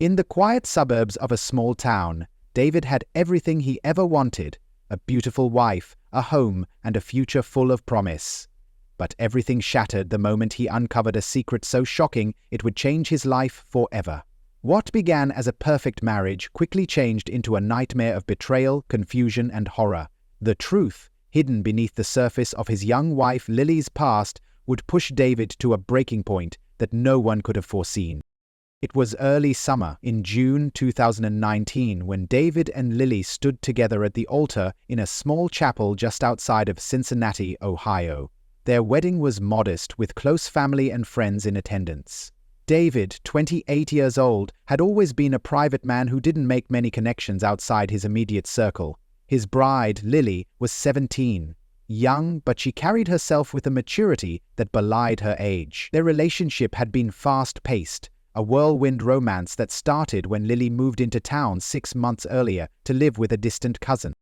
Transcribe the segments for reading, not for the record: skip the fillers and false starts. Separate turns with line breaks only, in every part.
In the quiet suburbs of a small town, David had everything he ever wanted: a beautiful wife, a home, and a future full of promise. But everything shattered the moment he uncovered a secret so shocking it would change his life forever. What began as a perfect marriage quickly changed into a nightmare of betrayal, confusion, and horror. The truth, hidden beneath the surface of his young wife Lily's past, would push David to a breaking point that no one could have foreseen. It was early summer, in June 2019, when David and Lily stood together at the altar in a small chapel just outside of Cincinnati, Ohio. Their wedding was modest, with close family and friends in attendance. David, 28 years old, had always been a private man who didn't make many connections outside his immediate circle. His bride, Lily, was 17. Young, but she carried herself with a maturity that belied her age. Their relationship had been fast-paced, a whirlwind romance that started when Lily moved into town 6 months earlier to live with a distant cousin.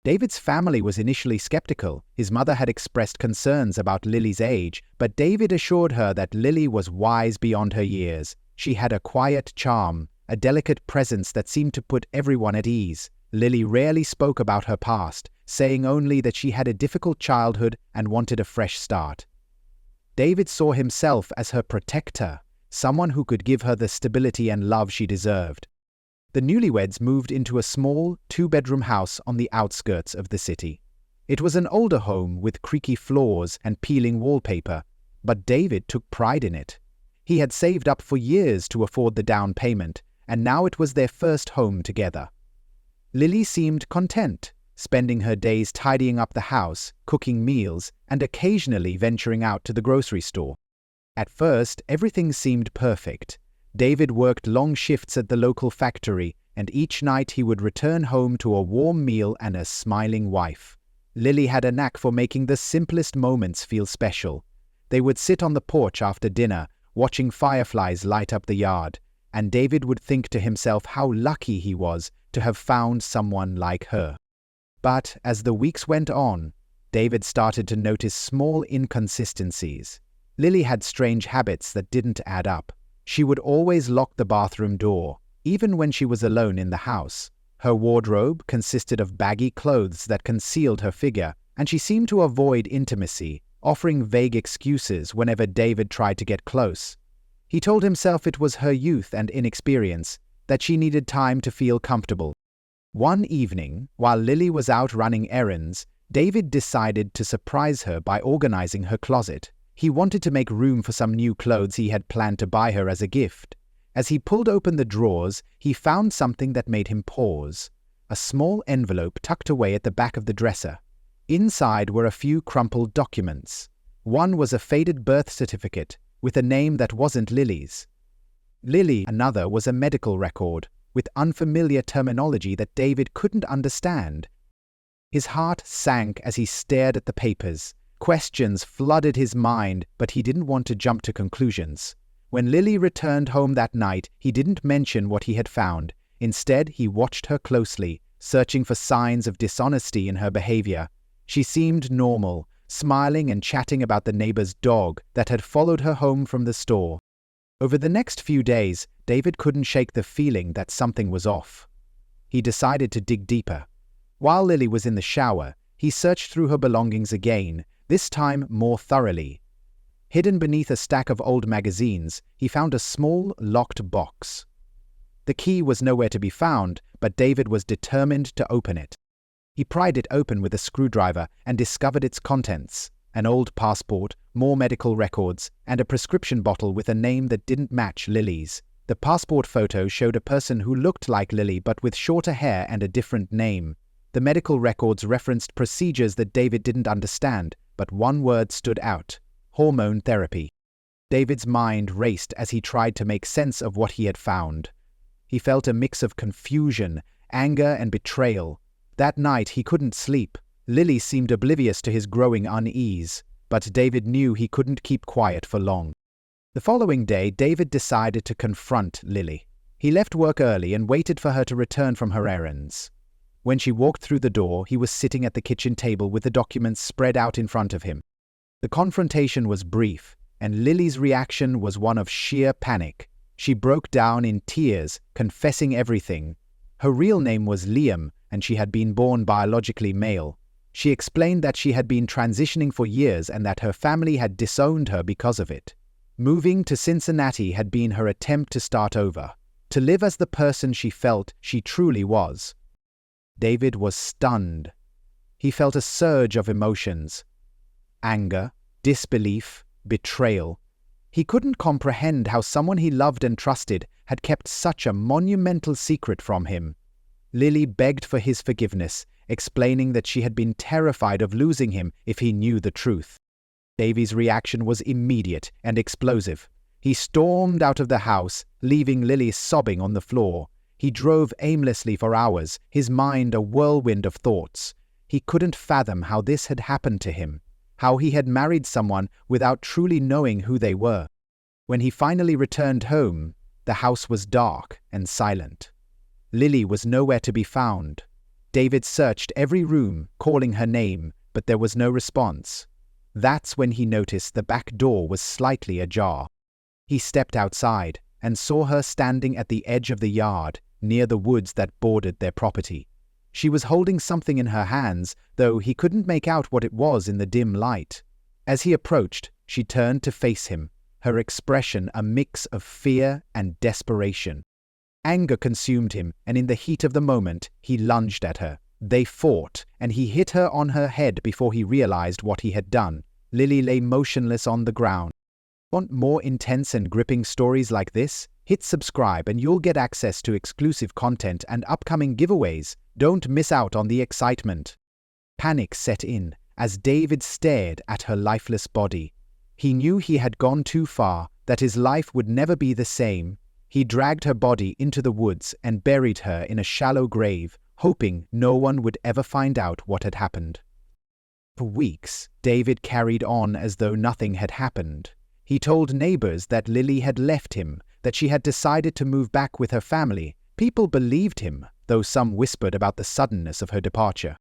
David's family was initially skeptical. His mother had expressed concerns about Lily's age, but David assured her that Lily was wise beyond her years. She had a quiet charm, a delicate presence that seemed to put everyone at ease. Lily rarely spoke about her past, saying only that she had a difficult childhood and wanted a fresh start. David saw himself as her protector, someone who could give her the stability and love she deserved. The newlyweds moved into a small, 2-bedroom house on the outskirts of the city. It was an older home with creaky floors and peeling wallpaper, but David took pride in it. He had saved up for years to afford the down payment, and now it was their first home together. Lily seemed content, spending her days tidying up the house, cooking meals, and occasionally venturing out to the grocery store. At first, everything seemed perfect. David worked long shifts at the local factory, and each night he would return home to a warm meal and a smiling wife. Lily had a knack for making the simplest moments feel special. They would sit on the porch after dinner, watching fireflies light up the yard, and David would think to himself how lucky he was to have found someone like her. But as the weeks went on, David started to notice small inconsistencies. Lily had strange habits that didn't add up. She would always lock the bathroom door, even when she was alone in the house. Her wardrobe consisted of baggy clothes that concealed her figure, and she seemed to avoid intimacy, offering vague excuses whenever David tried to get close. He told himself it was her youth and inexperience, that she needed time to feel comfortable. One evening, while Lily was out running errands, David decided to surprise her by organizing her closet. He wanted to make room for some new clothes he had planned to buy her as a gift. As he pulled open the drawers, he found something that made him pause: a small envelope tucked away at the back of the dresser. Inside were a few crumpled documents. One was a faded birth certificate, with a name that wasn't Lily's. Another was a medical record, with unfamiliar terminology that David couldn't understand. His heart sank as he stared at the papers. Questions flooded his mind, but he didn't want to jump to conclusions. When Lily returned home that night, he didn't mention what he had found. Instead, he watched her closely, searching for signs of dishonesty in her behavior. She seemed normal, smiling and chatting about the neighbor's dog that had followed her home from the store. Over the next few days, David couldn't shake the feeling that something was off. He decided to dig deeper. While Lily was in the shower, he searched through her belongings again, this time more thoroughly. Hidden beneath a stack of old magazines, he found a small, locked box. The key was nowhere to be found, but David was determined to open it. He pried it open with a screwdriver and discovered its contents: an old passport, more medical records, and a prescription bottle with a name that didn't match Lily's. The passport photo showed a person who looked like Lily but with shorter hair and a different name. The medical records referenced procedures that David didn't understand, but one word stood out: hormone therapy. David's mind raced as he tried to make sense of what he had found. He felt a mix of confusion, anger, and betrayal. That night he couldn't sleep. Lily seemed oblivious to his growing unease, but David knew he couldn't keep quiet for long. The following day, David decided to confront Lily. He left work early and waited for her to return from her errands. When she walked through the door, he was sitting at the kitchen table with the documents spread out in front of him. The confrontation was brief, and Lily's reaction was one of sheer panic. She broke down in tears, confessing everything. Her real name was Liam, and she had been born biologically male. She explained that she had been transitioning for years and that her family had disowned her because of it. Moving to Cincinnati had been her attempt to start over, to live as the person she felt she truly was. David was stunned. He felt a surge of emotions: anger, disbelief, betrayal. He couldn't comprehend how someone he loved and trusted had kept such a monumental secret from him. Lily begged for his forgiveness, explaining that she had been terrified of losing him if he knew the truth. David's reaction was immediate and explosive. He stormed out of the house, leaving Lily sobbing on the floor. He drove aimlessly for hours, his mind a whirlwind of thoughts. He couldn't fathom how this had happened to him, how he had married someone without truly knowing who they were. When he finally returned home, the house was dark and silent. Lily was nowhere to be found. David searched every room, calling her name, but there was no response. That's when he noticed the back door was slightly ajar. He stepped outside and saw her standing at the edge of the yard, near the woods that bordered their property. She was holding something in her hands, though he couldn't make out what it was in the dim light. As he approached, she turned to face him, her expression a mix of fear and desperation. Anger consumed him, and in the heat of the moment, he lunged at her. They fought, and he hit her on her head before he realized what he had done. Lily lay motionless on the ground. Want more intense and gripping stories like this? Hit subscribe and you'll get access to exclusive content and upcoming giveaways. Don't miss out on the excitement. Panic set in as David stared at her lifeless body. He knew he had gone too far, that his life would never be the same. He dragged her body into the woods and buried her in a shallow grave, hoping no one would ever find out what had happened. For weeks, David carried on as though nothing had happened. He told neighbors that Lily had left him, that she had decided to move back with her family. People believed him, though some whispered about the suddenness of her departure.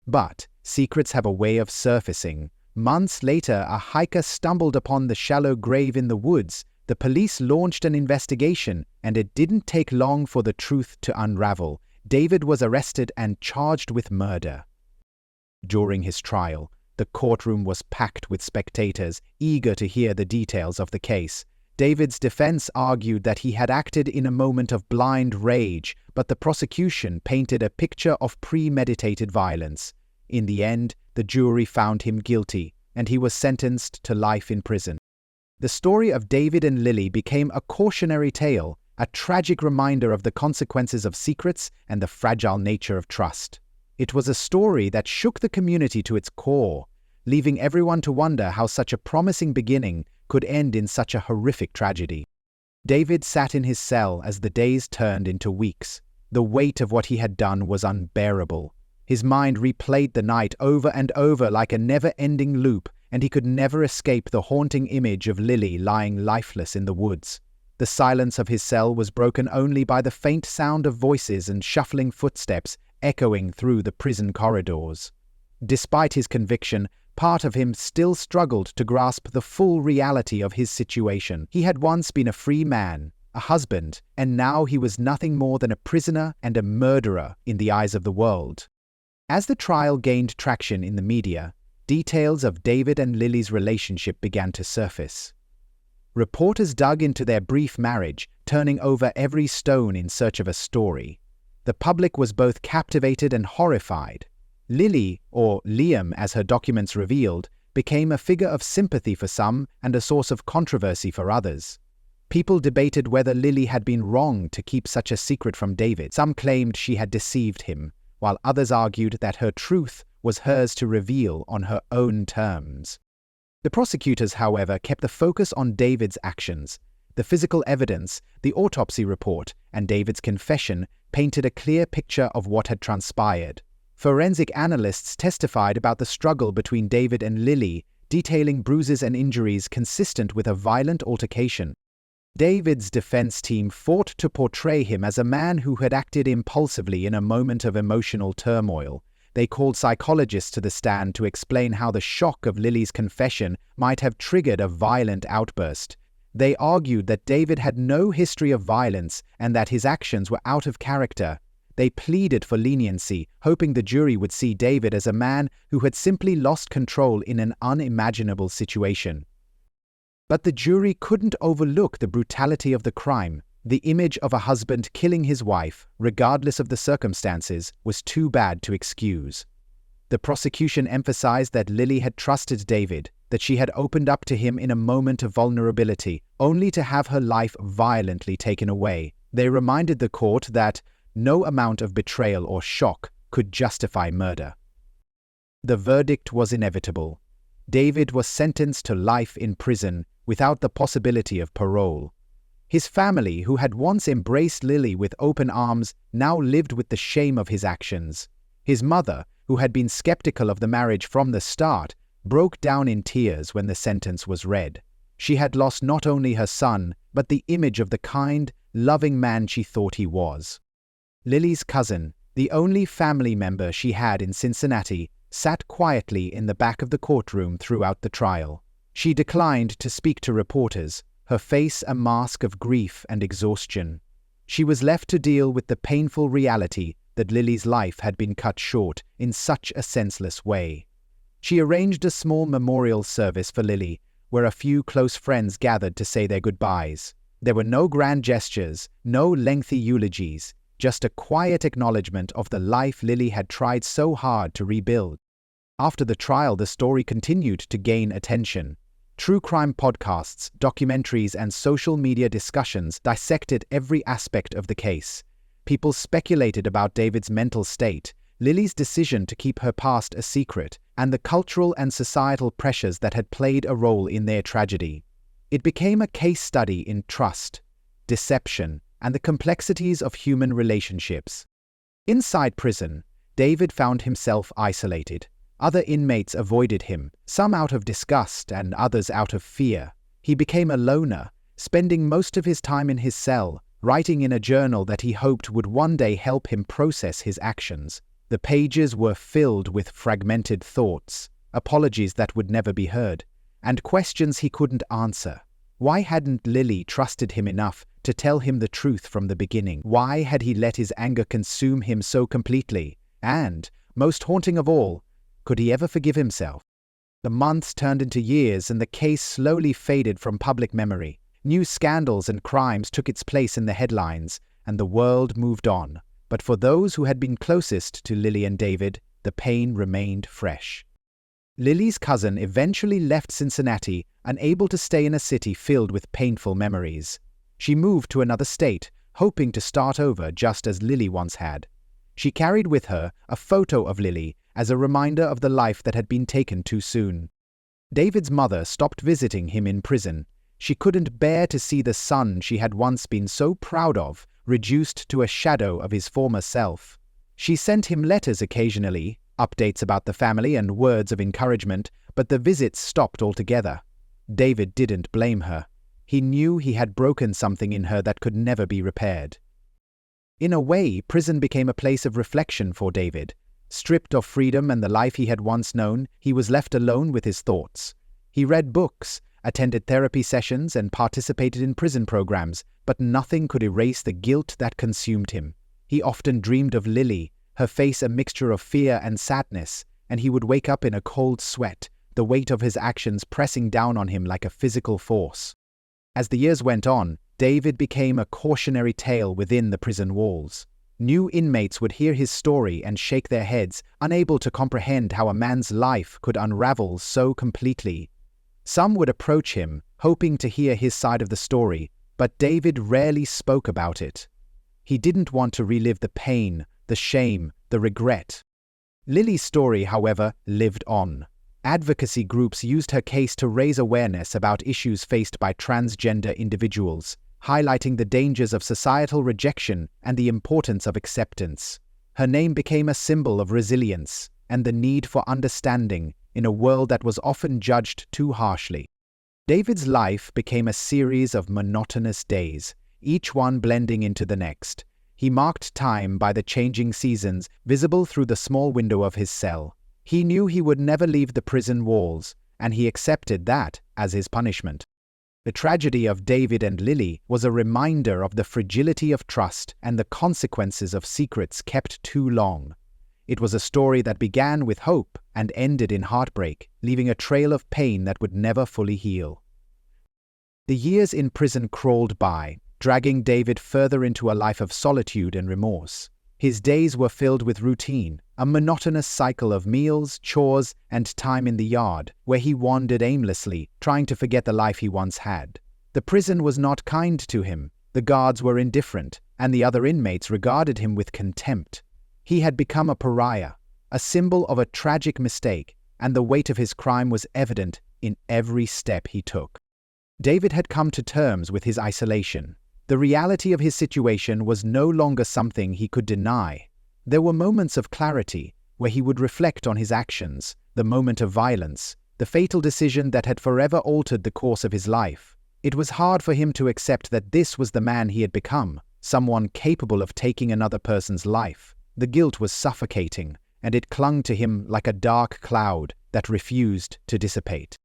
But secrets have a way of surfacing. Months later, a hiker stumbled upon the shallow grave in the woods. The police launched an investigation, and it didn't take long for the truth to unravel. David was arrested and charged with murder. During his trial, the courtroom was packed with spectators, eager to hear the details of the case. David's defense argued that he had acted in a moment of blind rage, but the prosecution painted a picture of premeditated violence. In the end, the jury found him guilty, and he was sentenced to life in prison. The story of David and Lily became a cautionary tale, a tragic reminder of the consequences of secrets and the fragile nature of trust. It was a story that shook the community to its core, leaving everyone to wonder how such a promising beginning could end in such a horrific tragedy. David sat in his cell as the days turned into weeks. The weight of what he had done was unbearable. His mind replayed the night over and over like a never-ending loop, and he could never escape the haunting image of Lily lying lifeless in the woods. The silence of his cell was broken only by the faint sound of voices and shuffling footsteps echoing through the prison corridors. Despite his conviction, part of him still struggled to grasp the full reality of his situation. He had once been a free man, a husband, and now he was nothing more than a prisoner and a murderer in the eyes of the world. As the trial gained traction in the media, details of David and Lily's relationship began to surface. Reporters dug into their brief marriage, turning over every stone in search of a story. The public was both captivated and horrified. Lily, or Liam as her documents revealed, became a figure of sympathy for some and a source of controversy for others. People debated whether Lily had been wrong to keep such a secret from David. Some claimed she had deceived him, while others argued that her truth was hers to reveal on her own terms. The prosecutors, however, kept the focus on David's actions. The physical evidence, the autopsy report, and David's confession painted a clear picture of what had transpired. Forensic analysts testified about the struggle between David and Lily, detailing bruises and injuries consistent with a violent altercation. David's defense team fought to portray him as a man who had acted impulsively in a moment of emotional turmoil. They called psychologists to the stand to explain how the shock of Lily's confession might have triggered a violent outburst. They argued that David had no history of violence and that his actions were out of character. They pleaded for leniency, hoping the jury would see David as a man who had simply lost control in an unimaginable situation. But the jury couldn't overlook the brutality of the crime. The image of a husband killing his wife, regardless of the circumstances, was too bad to excuse. The prosecution emphasized that Lily had trusted David, that she had opened up to him in a moment of vulnerability, only to have her life violently taken away. They reminded the court that no amount of betrayal or shock could justify murder. The verdict was inevitable. David was sentenced to life in prison without the possibility of parole. His family, who had once embraced Lily with open arms, now lived with the shame of his actions. His mother, who had been skeptical of the marriage from the start, broke down in tears when the sentence was read. She had lost not only her son, but the image of the kind, loving man she thought he was. Lily's cousin, the only family member she had in Cincinnati, sat quietly in the back of the courtroom throughout the trial. She declined to speak to reporters, her face a mask of grief and exhaustion. She was left to deal with the painful reality that Lily's life had been cut short in such a senseless way. She arranged a small memorial service for Lily, where a few close friends gathered to say their goodbyes. There were no grand gestures, no lengthy eulogies, just a quiet acknowledgement of the life Lily had tried so hard to rebuild. After the trial, the story continued to gain attention. True crime podcasts, documentaries, and social media discussions dissected every aspect of the case. People speculated about David's mental state, Lily's decision to keep her past a secret, and the cultural and societal pressures that had played a role in their tragedy. It became a case study in trust, deception, and the complexities of human relationships. Inside prison, David found himself isolated. Other inmates avoided him, some out of disgust and others out of fear. He became a loner, spending most of his time in his cell, writing in a journal that he hoped would one day help him process his actions. The pages were filled with fragmented thoughts, apologies that would never be heard, and questions he couldn't answer. Why hadn't Lily trusted him enough to tell him the truth from the beginning? Why had he let his anger consume him so completely? And, most haunting of all, could he ever forgive himself? The months turned into years, and the case slowly faded from public memory. New scandals and crimes took its place in the headlines, and the world moved on. But for those who had been closest to Lily and David, the pain remained fresh. Lily's cousin eventually left Cincinnati, unable to stay in a city filled with painful memories. She moved to another state, hoping to start over just as Lily once had. She carried with her a photo of Lily as a reminder of the life that had been taken too soon. David's mother stopped visiting him in prison. She couldn't bear to see the son she had once been so proud of reduced to a shadow of his former self. She sent him letters occasionally, updates about the family and words of encouragement, but the visits stopped altogether. David didn't blame her. He knew he had broken something in her that could never be repaired. In a way, prison became a place of reflection for David. Stripped of freedom and the life he had once known, he was left alone with his thoughts. He read books, attended therapy sessions, and participated in prison programs, but nothing could erase the guilt that consumed him. He often dreamed of Lily, her face a mixture of fear and sadness, and he would wake up in a cold sweat, the weight of his actions pressing down on him like a physical force. As the years went on, David became a cautionary tale within the prison walls. New inmates would hear his story and shake their heads, unable to comprehend how a man's life could unravel so completely. Some would approach him, hoping to hear his side of the story, but David rarely spoke about it. He didn't want to relive the pain, the shame, the regret. Lily's story, however, lived on. Advocacy groups used her case to raise awareness about issues faced by transgender individuals, highlighting the dangers of societal rejection and the importance of acceptance. Her name became a symbol of resilience and the need for understanding in a world that was often judged too harshly. David's life became a series of monotonous days, each one blending into the next. He marked time by the changing seasons visible through the small window of his cell. He knew he would never leave the prison walls, and he accepted that as his punishment. The tragedy of David and Lily was a reminder of the fragility of trust and the consequences of secrets kept too long. It was a story that began with hope and ended in heartbreak, leaving a trail of pain that would never fully heal. The years in prison crawled by, dragging David further into a life of solitude and remorse. His days were filled with routine, a monotonous cycle of meals, chores, and time in the yard, where he wandered aimlessly, trying to forget the life he once had. The prison was not kind to him, the guards were indifferent, and the other inmates regarded him with contempt. He had become a pariah, a symbol of a tragic mistake, and the weight of his crime was evident in every step he took. David had come to terms with his isolation. The reality of his situation was no longer something he could deny. There were moments of clarity where he would reflect on his actions, the moment of violence, the fatal decision that had forever altered the course of his life. It was hard for him to accept that this was the man he had become, someone capable of taking another person's life. The guilt was suffocating, and it clung to him like a dark cloud that refused to dissipate.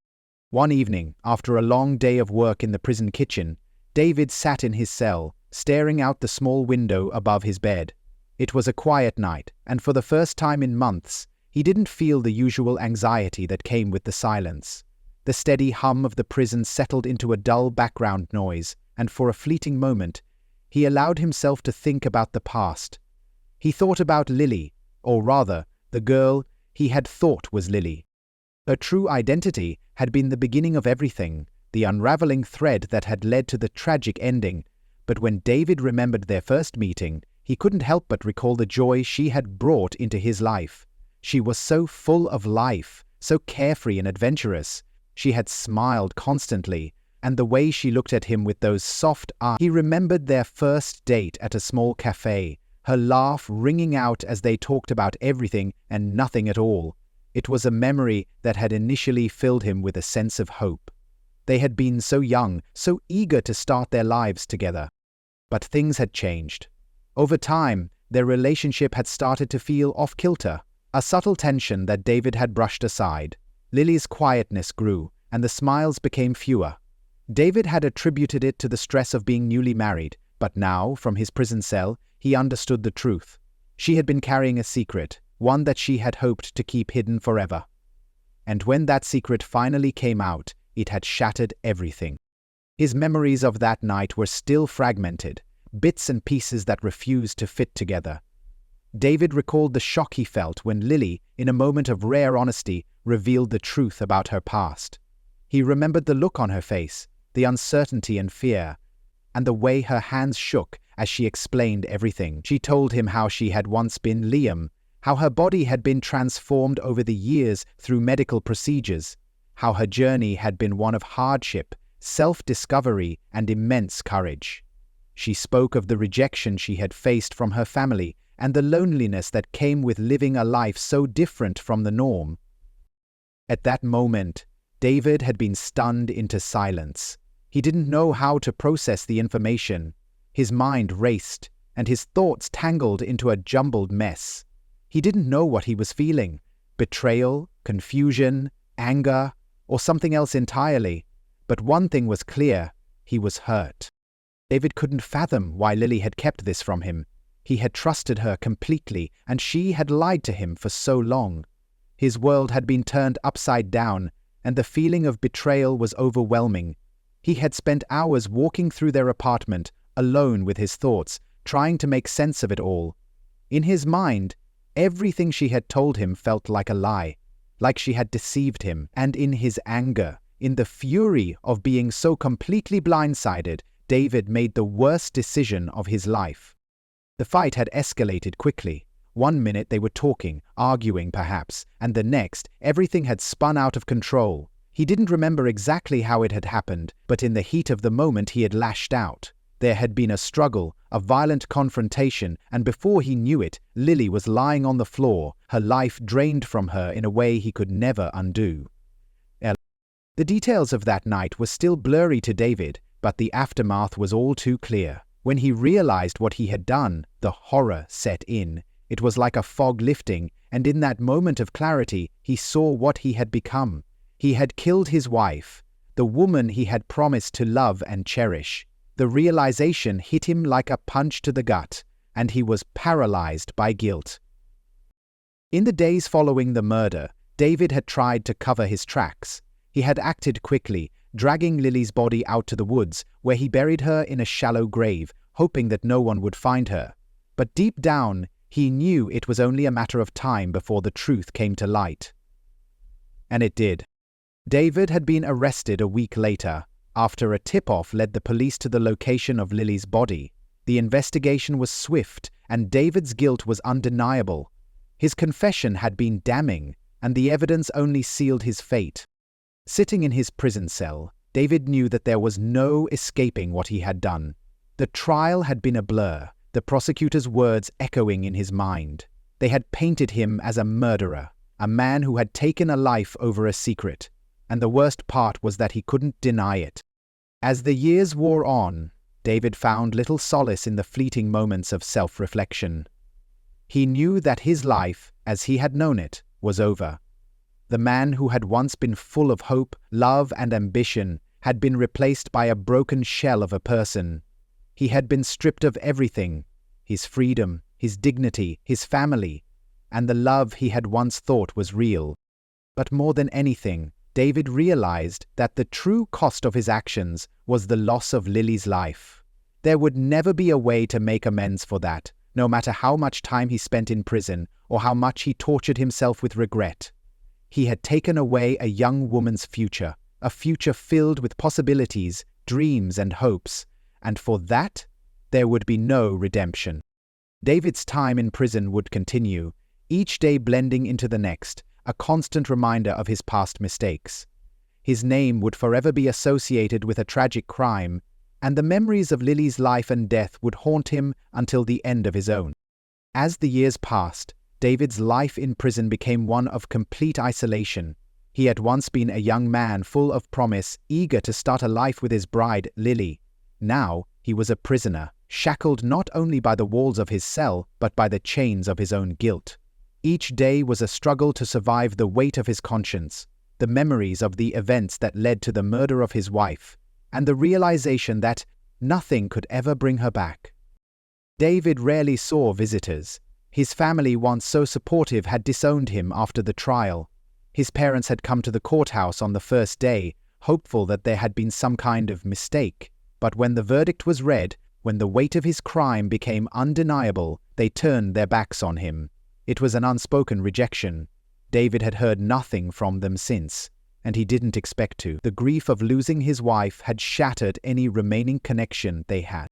One evening, after a long day of work in the prison kitchen, David sat in his cell, staring out the small window above his bed. It was a quiet night, and for the first time in months, he didn't feel the usual anxiety that came with the silence. The steady hum of the prison settled into a dull background noise, and for a fleeting moment, he allowed himself to think about the past. He thought about Lily, or rather, the girl he had thought was Lily. Her true identity had been the beginning of everything, the unraveling thread that had led to the tragic ending, but when David remembered their first meeting, he couldn't help but recall the joy she had brought into his life. She was so full of life, so carefree and adventurous. She had smiled constantly, and the way she looked at him with those soft eyes. He remembered their first date at a small cafe, her laugh ringing out as they talked about everything and nothing at all. It was a memory that had initially filled him with a sense of hope. They had been so young, so eager to start their lives together. But things had changed. Over time, their relationship had started to feel off-kilter, a subtle tension that David had brushed aside. Lily's quietness grew, and the smiles became fewer. David had attributed it to the stress of being newly married, but now, from his prison cell, he understood the truth. She had been carrying a secret, one that she had hoped to keep hidden forever. And when that secret finally came out, it had shattered everything. His memories of that night were still fragmented, bits and pieces that refused to fit together. David recalled the shock he felt when Lily, in a moment of rare honesty, revealed the truth about her past. He remembered the look on her face, the uncertainty and fear, and the way her hands shook as she explained everything. She told him how she had once been Liam, how her body had been transformed over the years through medical procedures, how her journey had been one of hardship, self-discovery, and immense courage. She spoke of the rejection she had faced from her family and the loneliness that came with living a life so different from the norm. At that moment, David had been stunned into silence. He didn't know how to process the information. His mind raced, and his thoughts tangled into a jumbled mess. He didn't know what he was feeling: betrayal, confusion, anger, or something else entirely. But one thing was clear: he was hurt. David couldn't fathom why Lily had kept this from him. He had trusted her completely, and she had lied to him for so long. His world had been turned upside down, and the feeling of betrayal was overwhelming. He had spent hours walking through their apartment, alone with his thoughts, trying to make sense of it all. In his mind, everything she had told him felt like a lie, like she had deceived him, and in his anger, in the fury of being so completely blindsided, David made the worst decision of his life. The fight had escalated quickly. One minute they were talking, arguing perhaps, and the next, everything had spun out of control. He didn't remember exactly how it had happened, but in the heat of the moment he had lashed out. There had been a struggle, a violent confrontation, and before he knew it, Lily was lying on the floor, her life drained from her in a way he could never undo. The details of that night were still blurry to David, but the aftermath was all too clear. When he realized what he had done, the horror set in. It was like a fog lifting, and in that moment of clarity, he saw what he had become. He had killed his wife, the woman he had promised to love and cherish. The realization hit him like a punch to the gut, and he was paralyzed by guilt. In the days following the murder, David had tried to cover his tracks. He had acted quickly, dragging Lily's body out to the woods, where he buried her in a shallow grave, hoping that no one would find her. But deep down, he knew it was only a matter of time before the truth came to light. And it did. David had been arrested a week later, after a tip-off led the police to the location of Lily's body. The investigation was swift, and David's guilt was undeniable. His confession had been damning, and the evidence only sealed his fate. Sitting in his prison cell, David knew that there was no escaping what he had done. The trial had been a blur, the prosecutor's words echoing in his mind. They had painted him as a murderer, a man who had taken a life over a secret, and the worst part was that he couldn't deny it. As the years wore on, David found little solace in the fleeting moments of self-reflection. He knew that his life, as he had known it, was over. The man who had once been full of hope, love, and ambition had been replaced by a broken shell of a person. He had been stripped of everything: his freedom, his dignity, his family, and the love he had once thought was real. But more than anything, David realized that the true cost of his actions was the loss of Lily's life. There would never be a way to make amends for that, no matter how much time he spent in prison or how much he tortured himself with regret. He had taken away a young woman's future, a future filled with possibilities, dreams, and hopes, and for that, there would be no redemption. David's time in prison would continue, each day blending into the next, a constant reminder of his past mistakes. His name would forever be associated with a tragic crime, and the memories of Lily's life and death would haunt him until the end of his own. As the years passed, David's life in prison became one of complete isolation. He had once been a young man full of promise, eager to start a life with his bride, Lily. Now, he was a prisoner, shackled not only by the walls of his cell, but by the chains of his own guilt. Each day was a struggle to survive the weight of his conscience, the memories of the events that led to the murder of his wife, and the realization that nothing could ever bring her back. David rarely saw visitors. His family, once so supportive, had disowned him after the trial. His parents had come to the courthouse on the first day, hopeful that there had been some kind of mistake. But when the verdict was read, when the weight of his crime became undeniable, they turned their backs on him. It was an unspoken rejection. David had heard nothing from them since, and he didn't expect to. The grief of losing his wife had shattered any remaining connection they had.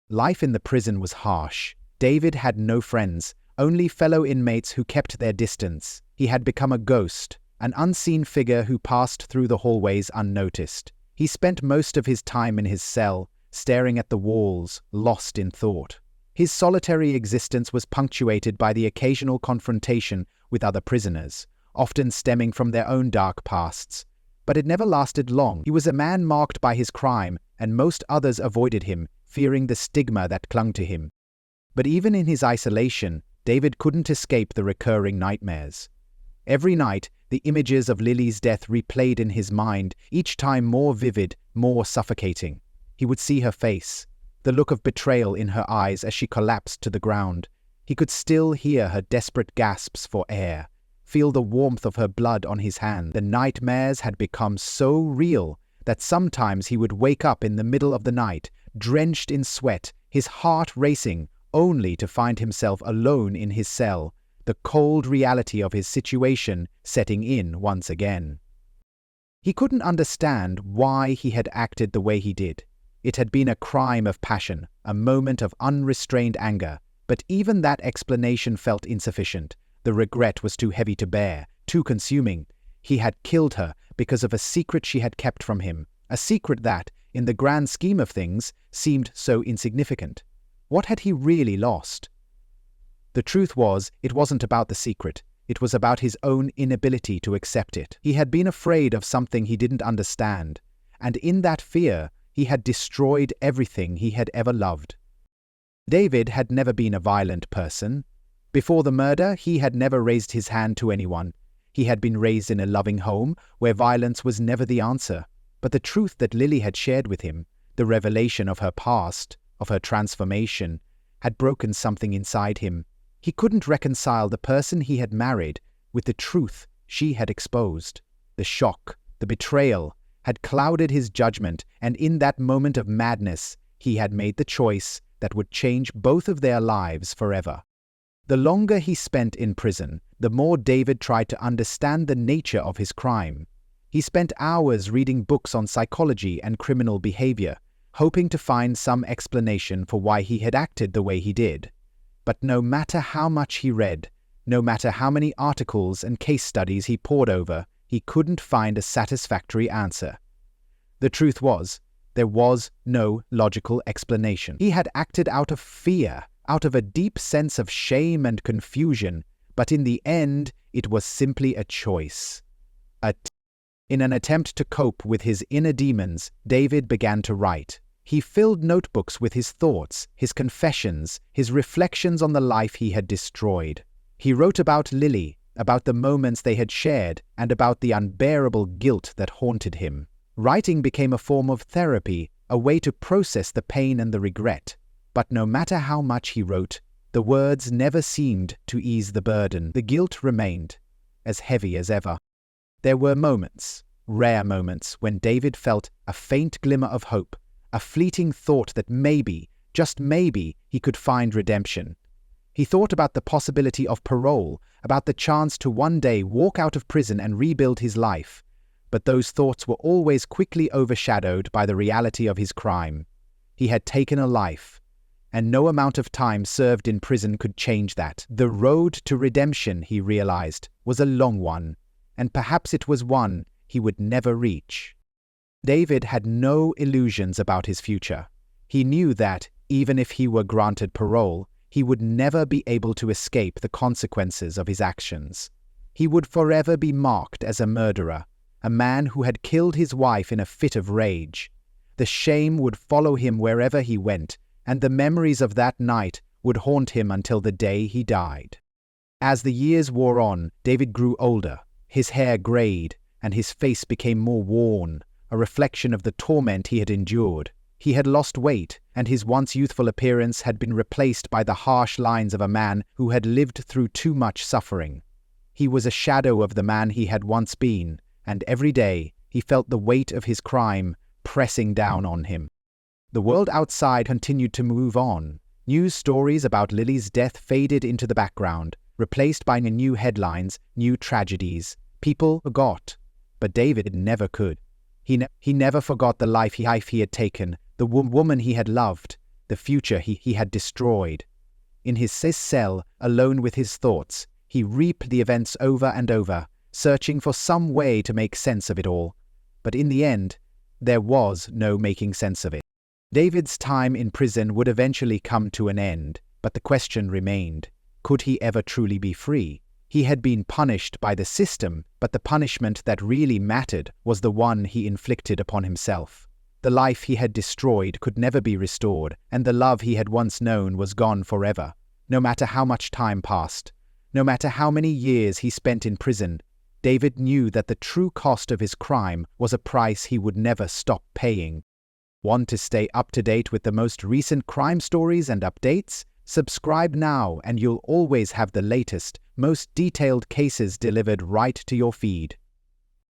Life in the prison was harsh. David had no friends, only fellow inmates who kept their distance. He had become a ghost, an unseen figure who passed through the hallways unnoticed. He spent most of his time in his cell, staring at the walls, lost in thought. His solitary existence was punctuated by the occasional confrontation with other prisoners, often stemming from their own dark pasts. But it never lasted long. He was a man marked by his crime, and most others avoided him, fearing the stigma that clung to him. But even in his isolation, David couldn't escape the recurring nightmares. Every night, the images of Lily's death replayed in his mind, each time more vivid, more suffocating. He would see her face, the look of betrayal in her eyes as she collapsed to the ground. He could still hear her desperate gasps for air, feel the warmth of her blood on his hand. The nightmares had become so real that sometimes he would wake up in the middle of the night, drenched in sweat, his heart racing, only to find himself alone in his cell, the cold reality of his situation setting in once again. He couldn't understand why he had acted the way he did. It had been a crime of passion, a moment of unrestrained anger, but even that explanation felt insufficient. The regret was too heavy to bear, too consuming. He had killed her because of a secret she had kept from him, a secret that, in the grand scheme of things, seemed so insignificant. What had he really lost? The truth was, it wasn't about the secret. It was about his own inability to accept it. He had been afraid of something he didn't understand, and in that fear, he had destroyed everything he had ever loved. David had never been a violent person. Before the murder, he had never raised his hand to anyone. He had been raised in a loving home where violence was never the answer. But the truth that Lily had shared with him, the revelation of her past, of her transformation, had broken something inside him. He couldn't reconcile the person he had married with the truth she had exposed. The shock, the betrayal, had clouded his judgment, and in that moment of madness, he had made the choice that would change both of their lives forever. The longer he spent in prison, the more David tried to understand the nature of his crime. He spent hours reading books on psychology and criminal behavior, hoping to find some explanation for why he had acted the way he did. But no matter how much he read, no matter how many articles and case studies he pored over, he couldn't find a satisfactory answer. The truth was, there was no logical explanation. He had acted out of fear, out of a deep sense of shame and confusion, but in the end, it was simply a choice. In an attempt to cope with his inner demons, David began to write. He filled notebooks with his thoughts, his confessions, his reflections on the life he had destroyed. He wrote about Lily, about the moments they had shared, and about the unbearable guilt that haunted him. Writing became a form of therapy, a way to process the pain and the regret. But no matter how much he wrote, the words never seemed to ease the burden. The guilt remained, as heavy as ever. There were moments, rare moments, when David felt a faint glimmer of hope, a fleeting thought that maybe, just maybe, he could find redemption. He thought about the possibility of parole, about the chance to one day walk out of prison and rebuild his life. But those thoughts were always quickly overshadowed by the reality of his crime. He had taken a life, and no amount of time served in prison could change that. The road to redemption, he realized, was a long one, and perhaps it was one he would never reach. David had no illusions about his future. He knew that, even if he were granted parole, he would never be able to escape the consequences of his actions. He would forever be marked as a murderer, a man who had killed his wife in a fit of rage. The shame would follow him wherever he went, and the memories of that night would haunt him until the day he died. As the years wore on, David grew older. His hair grayed, and his face became more worn, a reflection of the torment he had endured. He had lost weight, and his once youthful appearance had been replaced by the harsh lines of a man who had lived through too much suffering. He was a shadow of the man he had once been, and every day he felt the weight of his crime pressing down on him. The world outside continued to move on. News stories about Lily's death faded into the background, replaced by new headlines, new tragedies. People forgot, but David never could. He never forgot the life he had taken, the woman he had loved, the future he had destroyed. In his cell, alone with his thoughts, he replayed the events over and over, searching for some way to make sense of it all. But in the end, there was no making sense of it. David's time in prison would eventually come to an end, but the question remained, could he ever truly be free? He had been punished by the system, but the punishment that really mattered was the one he inflicted upon himself. The life he had destroyed could never be restored, and the love he had once known was gone forever. No matter how much time passed, no matter how many years he spent in prison, David knew that the true cost of his crime was a price he would never stop paying. Want to stay up to date with the most recent crime stories and updates? Subscribe now and you'll always have the latest, most detailed cases delivered right to your feed.